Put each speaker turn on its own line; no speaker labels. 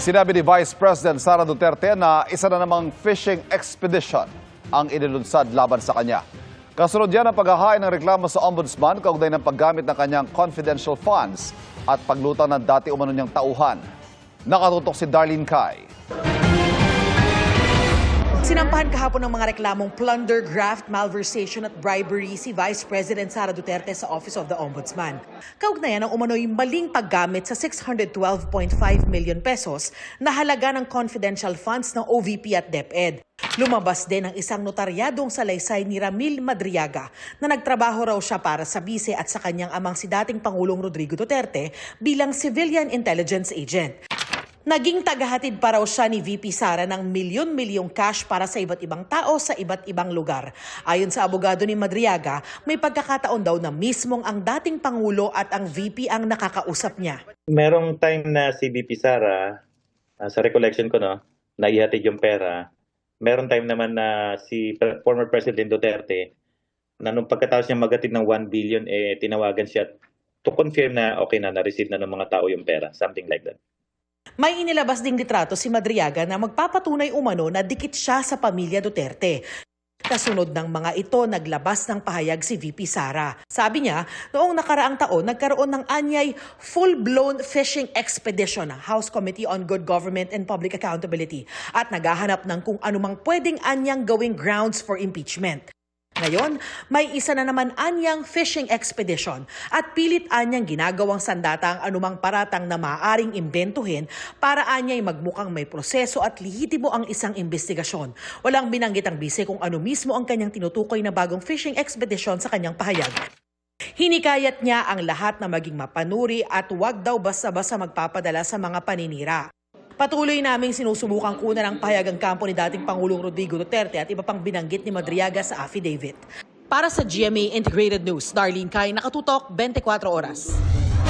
Sinabi ni Vice President Sara Duterte na isa na namang fishing expedition ang inilunsad laban sa kanya. Kasunod yan ang paghahain ng reklamo sa Ombudsman kaugnay ng paggamit ng kanyang confidential funds at paglutang ng dati umano niyang tauhan. Nakatutok si Darlene Kai.
Sinampahan kahapon ng mga reklamong plunder, graft, malversation at bribery si Vice President Sara Duterte sa Office of the Ombudsman. Kaugnayan ang umano'y maling paggamit sa 612.5 million pesos na halaga ng confidential funds ng OVP at DepEd. Lumabas din ang isang notaryadong salaysay ni Ramil Madriaga na nagtrabaho raw siya para sa bise at sa kanyang amang si dating Pangulong Rodrigo Duterte bilang civilian intelligence agent. Naging tagahatid pa raw siya ni VP Sara ng milyon-milyong cash para sa iba't ibang tao sa iba't ibang lugar. Ayon sa abogado ni Madriaga, may pagkakataon daw na mismong ang dating Pangulo at ang VP ang nakakausap niya.
Merong time na si VP Sara, sa recollection ko, naihatid yung pera. Merong time naman na si former President Duterte, na nung pagkatapos niya magatid ng 1 billion, tinawagan siya to confirm na okay na-receive na ng mga tao yung pera. Something like that.
May inilabas ding litrato si Madriaga na magpapatunay umano na dikit siya sa pamilya Duterte. Kasunod ng mga ito, naglabas ng pahayag si VP Sara. Sabi niya, noong nakaraang taon, nagkaroon ng anyay full-blown fishing expedition ng House Committee on Good Government and Public Accountability at naghahanap ng kung anumang pwedeng anyang gawing grounds for impeachment. Ngayon, may isa na naman anyang fishing expedition at pilit anyang ginagawang sandata ang anumang paratang na maaaring imbentuhin para anyay magmukhang may proseso at lihitimo ang isang investigasyon. Walang binanggit ang bise kung ano mismo ang kanyang tinutukoy na bagong fishing expedition sa kanyang pahayag. Hinikayat niya ang lahat na maging mapanuri at huwag daw basta-basta magpapadala sa mga paninira. Patuloy naming sinusubukang kunan ng pahayag ang kampo ni dating Pangulong Rodrigo Duterte at iba pang binanggit ni Madriaga sa affidavit. Para sa GMA Integrated News, Darlene Kai, nakatutok 24 oras.